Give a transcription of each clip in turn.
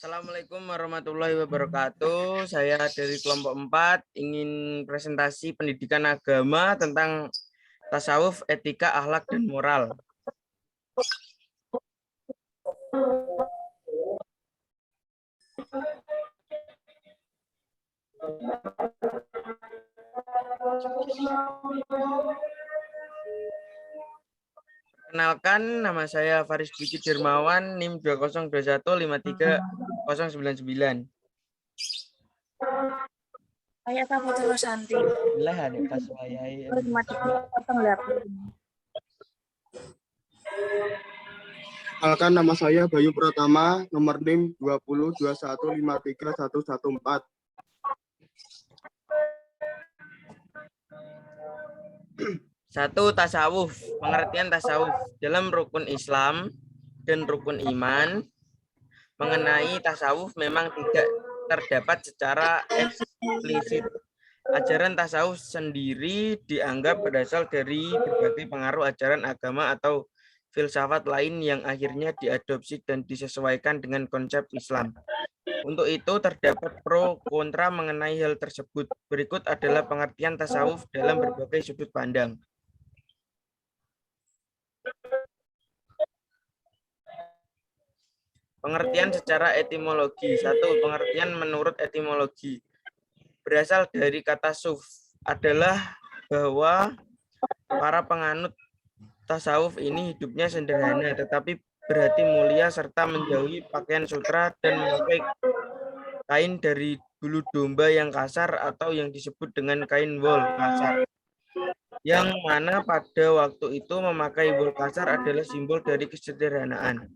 Assalamualaikum warahmatullahi wabarakatuh. Saya dari kelompok 4 ingin presentasi pendidikan agama tentang tasawuf, etika, akhlak, dan moral. Perkenalkan, nama saya Faris Biki Dermawan, NIM 2021530099. Saya Putri Rosanti. Lah ada pas wayai. Perkenalkan, nama saya Bayu Pratama, nomor NIM 2021531114. Satu, tasawuf. Pengertian tasawuf dalam rukun Islam dan rukun iman. Mengenai tasawuf memang tidak terdapat secara eksplisit. Ajaran tasawuf sendiri dianggap berasal dari berbagai pengaruh ajaran agama atau filsafat lain yang akhirnya diadopsi dan disesuaikan dengan konsep Islam. Untuk itu terdapat pro kontra mengenai hal tersebut. Berikut adalah pengertian tasawuf dalam berbagai sudut pandang. Pengertian secara etimologi. Satu, pengertian menurut etimologi. Berasal dari kata suf, adalah bahwa para penganut tasawuf ini hidupnya sederhana, tetapi berhati mulia serta menjauhi pakaian sutra dan memakai kain dari bulu domba yang kasar atau yang disebut dengan kain wol kasar. Yang mana pada waktu itu memakai wol kasar adalah simbol dari kesederhanaan.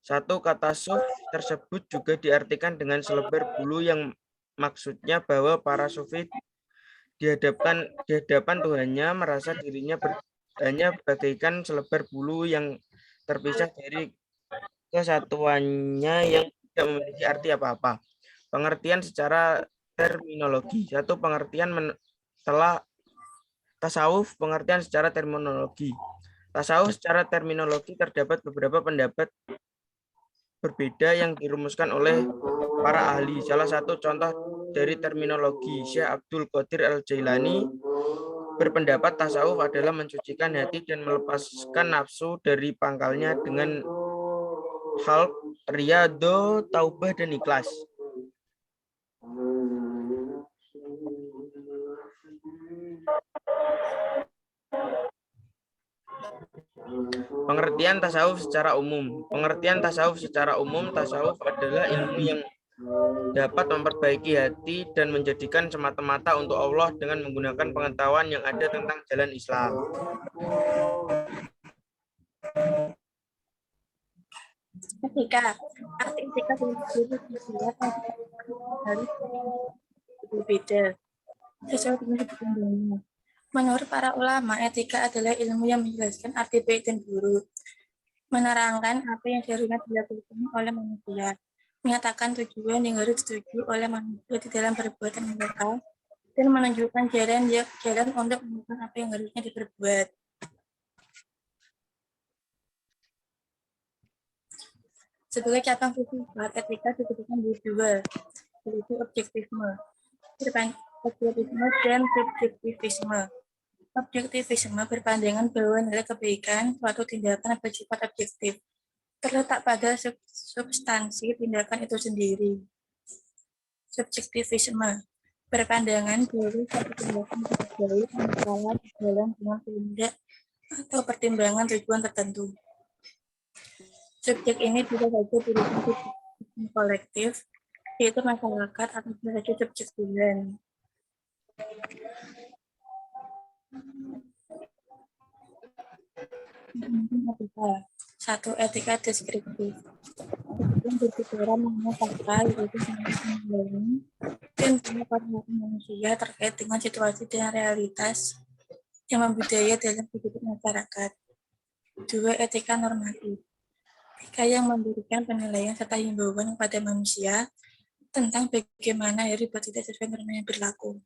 Satu, kata suf tersebut juga diartikan dengan selebar bulu yang maksudnya bahwa para sufi di hadapan Tuhannya merasa dirinya hanya bagaikan selebar bulu yang terpisah dari kesatuannya yang tidak memiliki arti apa-apa. Pengertian secara terminologi. Satu, pengertian setelah tasawuf, pengertian secara terminologi. Tasawuf secara terminologi terdapat beberapa pendapat berbeda yang dirumuskan oleh para ahli. Salah satu contoh dari terminologi, Syekh Abdul Qadir Al-Jailani berpendapat tasawuf adalah mensucikan hati dan melepaskan nafsu dari pangkalnya dengan khalq, riyadho, taubah, dan ikhlas. Pengertian tasawuf secara umum. Pengertian tasawuf secara umum, tasawuf adalah ilmu yang dapat memperbaiki hati dan menjadikan semata-mata untuk Allah dengan menggunakan pengetahuan yang ada tentang jalan Islam. Etika, arti etika harus berbeda sesuai dengan kebutuhan. Menurut para ulama, etika adalah ilmu yang menjelaskan arti baik dan buruk, menerangkan apa yang seharusnya dilakukan oleh manusia, menyatakan tujuan yang harus dituju oleh manusia di dalam perbuatan mereka, dan menunjukkan jalan untuk melakukan apa yang harusnya diperbuat. Sebagai cabang filsafat, etika diberikan dua, yaitu objektivisme dan subjektivisme. Objektivisme berpandangan bahwa nilai kebaikan suatu tindakan bersifat objektif, terletak pada substansi tindakan itu sendiri. Subjektivisme berpandangan bahwa suatu tindakan baik masalah dalam dengan kehendak atau pertimbangan tujuan tertentu. Subjek ini bisa saja berupa subjek kolektif, yaitu masyarakat, atau bisa saja subjek Tuhan. Satu, etika deskriptif. Yang berbicara mengenai fakta, yaitu mengenai dan pengetahuan manusia terkait dengan situasi dan realitas yang membudaya dalam kehidupan masyarakat. Dua, etika normatif. Etika yang memberikan penilaian serta himbauan kepada manusia tentang bagaimana harus bertindak sesuai norma yang berlaku.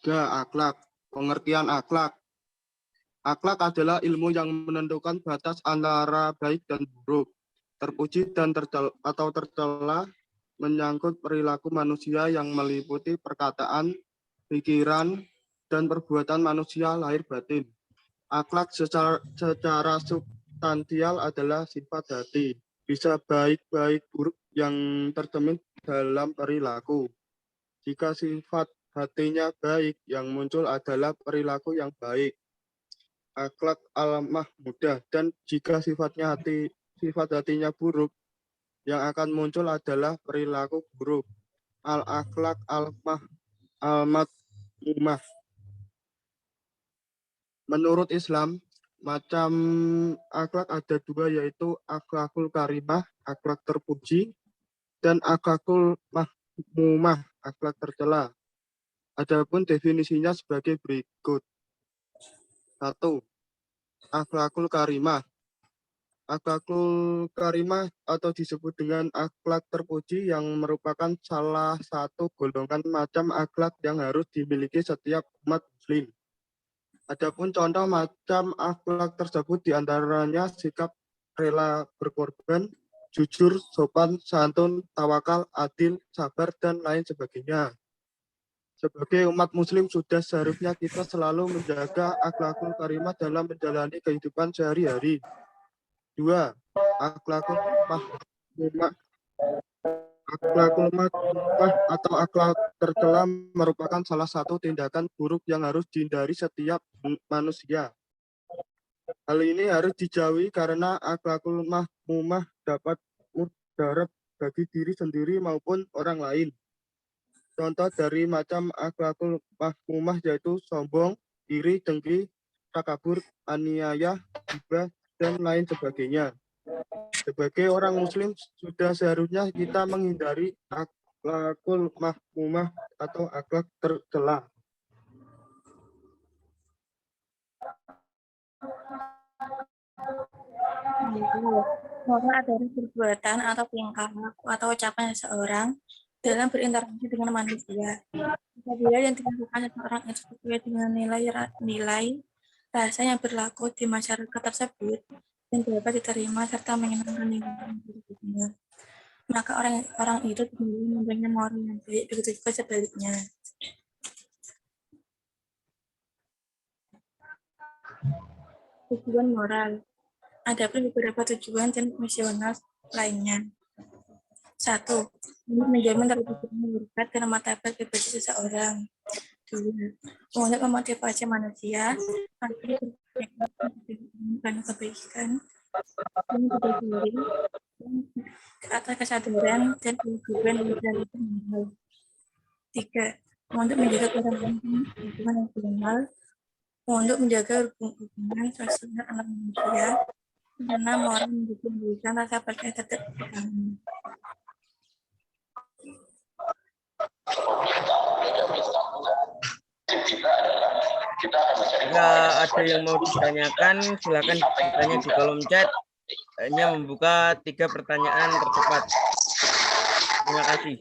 Tiga, akhlak. Pengertian akhlak. Akhlak adalah ilmu yang menentukan batas antara baik dan buruk, terpuji dan tercela, menyangkut perilaku manusia yang meliputi perkataan, pikiran, dan perbuatan manusia lahir batin. Akhlak secara substansial adalah sifat hati, bisa baik buruk yang tercermin dalam perilaku. Jika sifat hatinya baik, yang muncul adalah perilaku yang baik, akhlak al-mahmudah. Dan jika sifat hatinya buruk, yang akan muncul adalah perilaku buruk, al-akhlak al-madmumah. Menurut Islam, macam akhlak ada dua, yaitu akhlakul karimah, akhlak terpuji, dan akhlakul mahmumah, akhlak tercela. Adapun definisinya sebagai berikut. 1. Akhlakul karimah. Akhlakul karimah atau disebut dengan akhlak terpuji yang merupakan salah satu golongan macam akhlak yang harus dimiliki setiap umat muslim. Adapun contoh macam akhlak tersebut diantaranya sikap rela berkorban, jujur, sopan, santun, tawakal, adil, sabar, dan lain sebagainya. Sebagai umat muslim sudah seharusnya kita selalu menjaga akhlakul karimah dalam menjalani kehidupan sehari-hari. 2. Akhlakul mahmumah. Akhlakul mahmumah atau akhlak tercela merupakan salah satu tindakan buruk yang harus dihindari setiap manusia. Hal ini harus dijauhi karena akhlakul mahmumah dapat mudarat bagi diri sendiri maupun orang lain. Contoh dari macam akhlakul mahmumah yaitu sombong, iri, dengki, takabur, aniaya, ghibah, dan lain sebagainya. Sebagai orang muslim sudah seharusnya kita menghindari akhlakul mahmumah atau akhlak tercela. Moral adalah perbuatan atau tingkah laku atau ucapan seseorang dalam berinteraksi dengan manusia. Apabila yang dilakukan seseorang itu sesuai dengan nilai rasa yang berlaku di masyarakat tersebut dan dapat diterima serta menyenangkan lingkungan berikutnya, maka orang itu sendiri mempunyai moral yang baik, begitu juga sebaliknya. Tujuan moral. Ada pun beberapa tujuan dan misioner lainnya. 1. Untuk menjamin terwujudnya berkat dan martabat pribadi seseorang. 2. Untuk memotivasi manusia agar berbuat kebaikan dan berdiri ke atas kesadaran dan kewajiban dari moral. 3. Untuk menjaga keberagaman lingkungan yang formal, untuk menjaga hubungan sosial antar manusia, karena moral memberikan rasa percaya terhadap kami. Jika ada yang mau ditanyakan, silakan bertanya di kolom chat. Hanya membuka 3 pertanyaan tercepat. Terima kasih.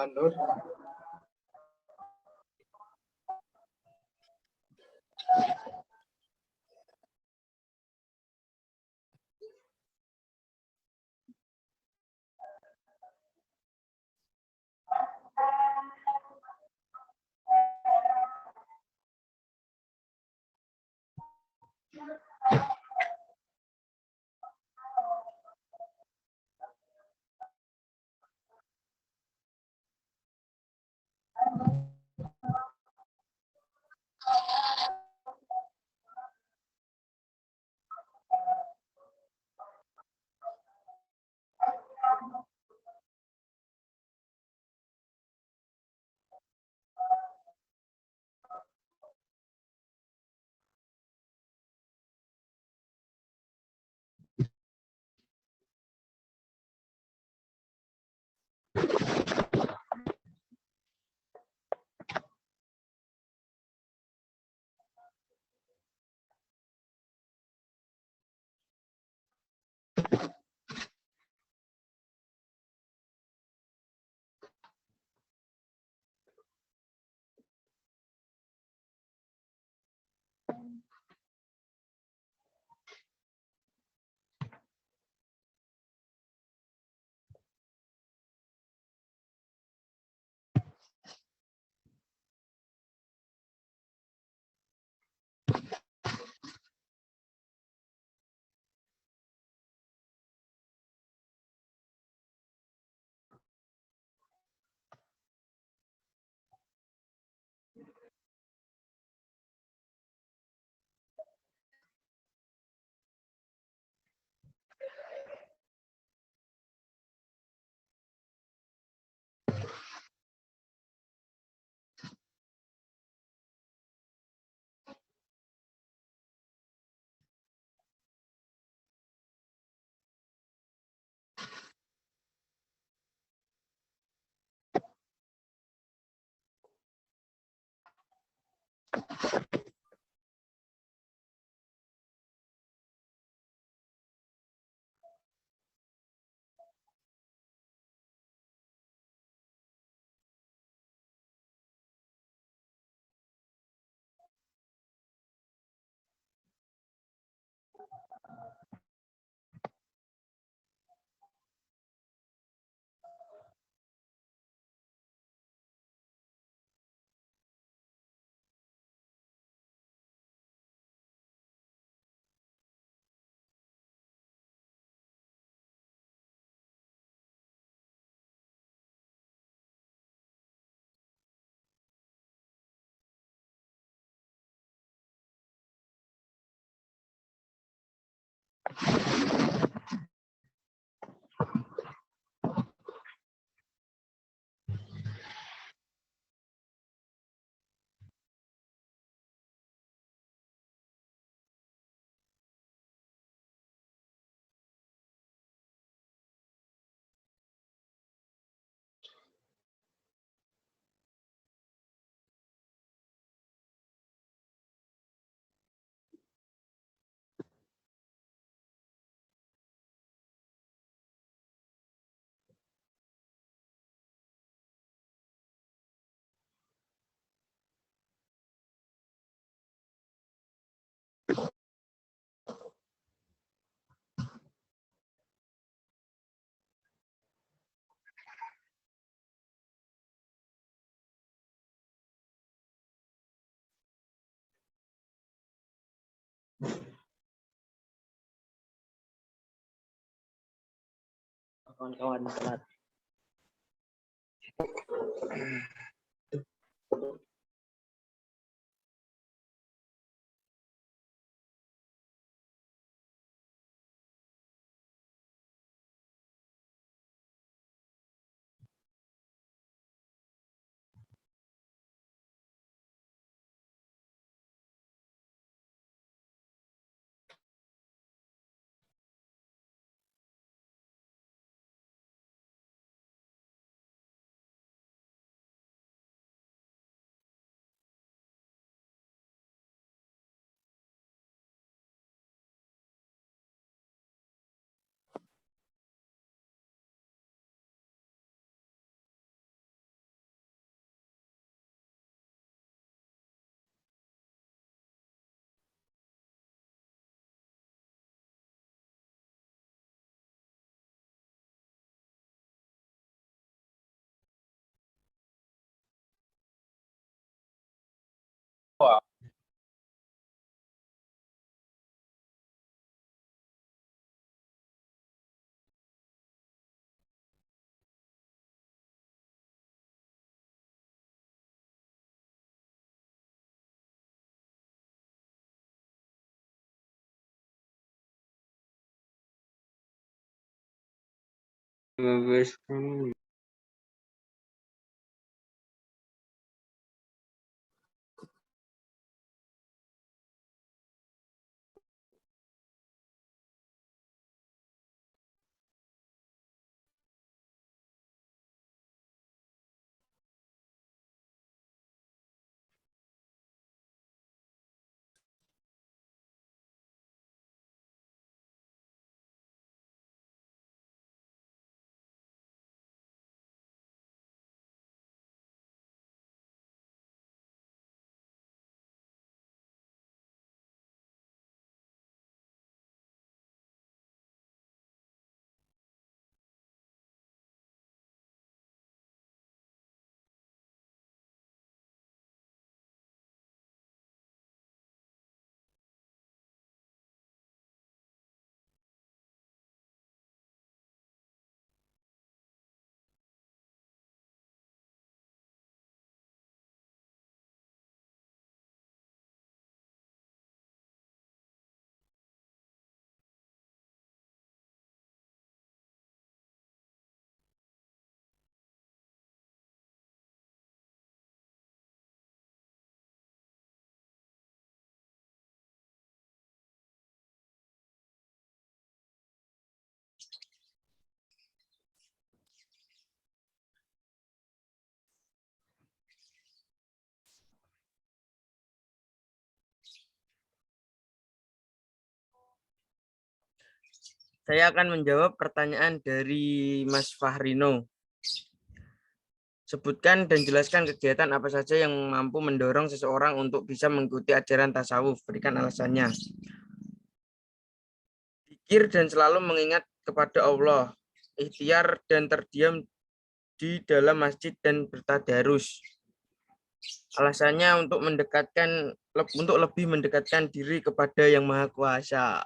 silakan Nur. Kawan-kawan telat. Saya akan menjawab pertanyaan dari Mas Fahrino. Sebutkan dan jelaskan kegiatan apa saja yang mampu mendorong seseorang untuk bisa mengikuti ajaran tasawuf. Berikan alasannya. Zikir dan selalu mengingat kepada Allah. Ikhtiar dan terdiam di dalam masjid dan bertadarus. Alasannya untuk lebih mendekatkan diri kepada Yang Maha Kuasa.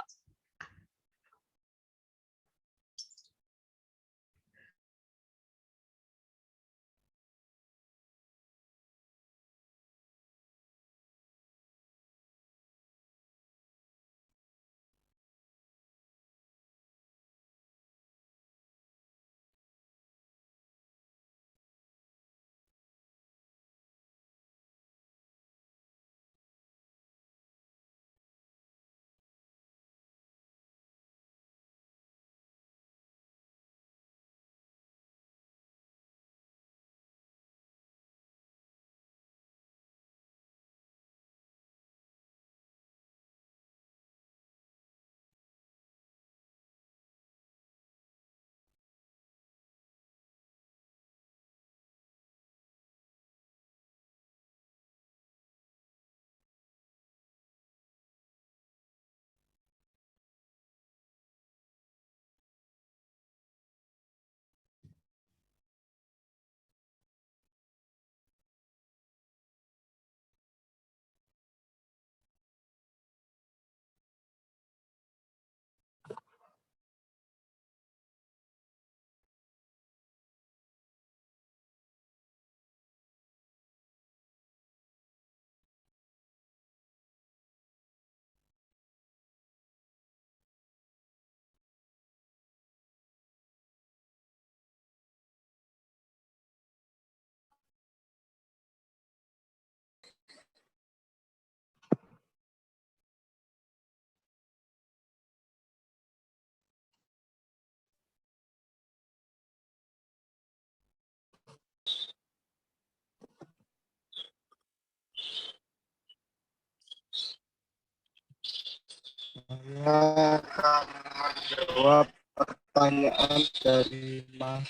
Saya akan menjawab pertanyaan dari Mas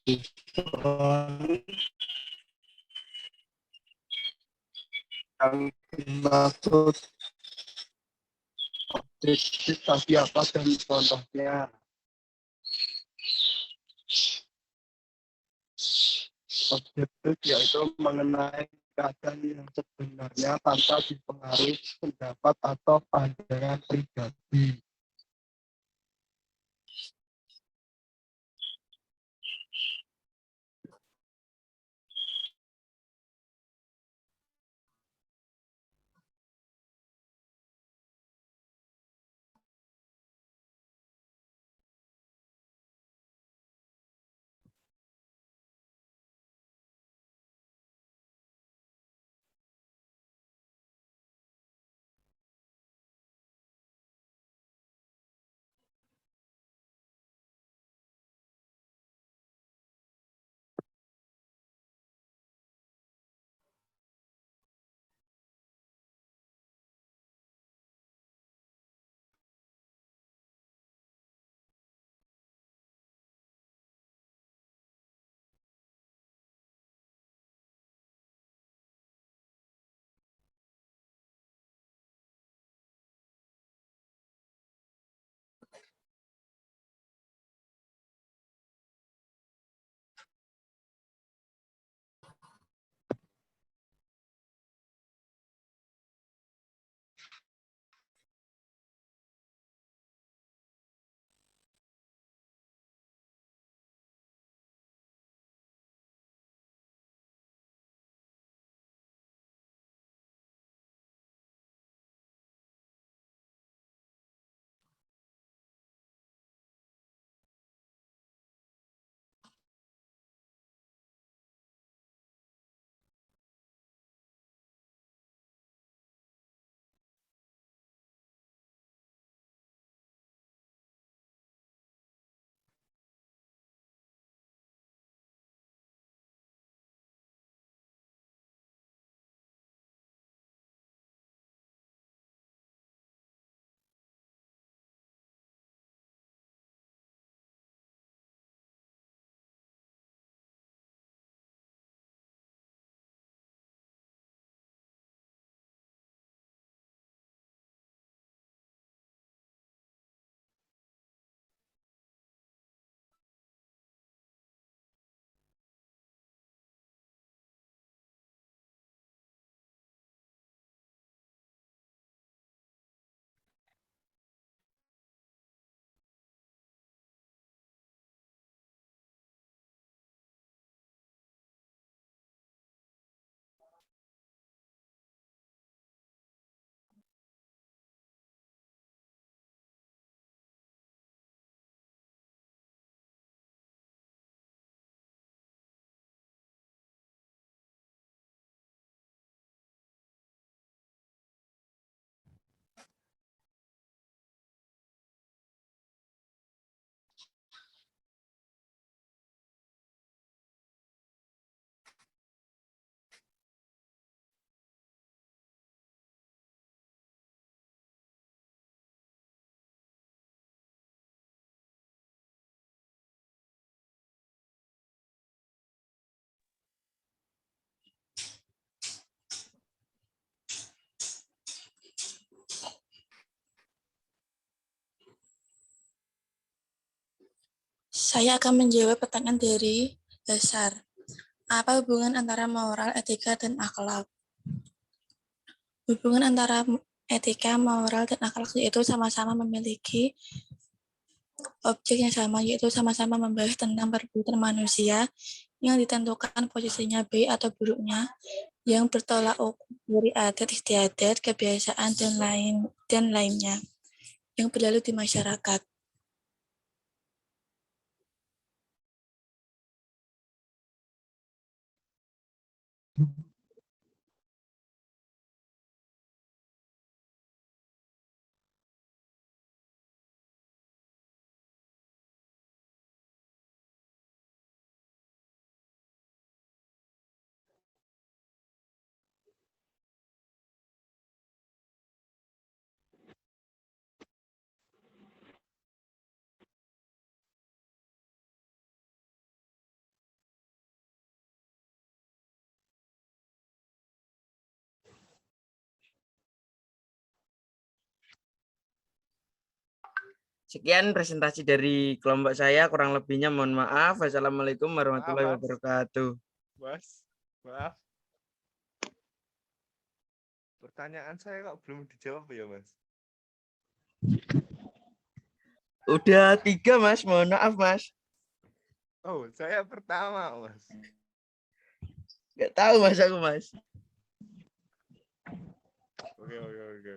Gibran yang dimaksud objektif tadi apa dan contohnya. Objektif yaitu mengenai keadaan yang sebenarnya tanpa dipengaruhi pendapat atau pandangan pribadi. Saya akan menjawab pertanyaan dari dasar. Apa hubungan antara moral, etika, dan akhlak? Hubungan antara etika, moral, dan akhlak itu sama-sama memiliki objek yang sama, yaitu sama-sama membahas tentang perbuatan manusia yang ditentukan posisinya baik atau buruknya, yang bertolak ukur dari adat istiadat, kebiasaan, dan lainnya yang berlalu di masyarakat. Sekian presentasi dari kelompok saya, kurang lebihnya mohon maaf. Wassalamualaikum warahmatullahi Maaf, Mas. wabarakatuh. Mas, maaf. Pertanyaan saya kok belum dijawab ya, Mas? Udah 3, Mas. Mohon maaf, Mas. Oh, saya pertama, Mas. Nggak tahu, Mas, aku, Mas. Oke.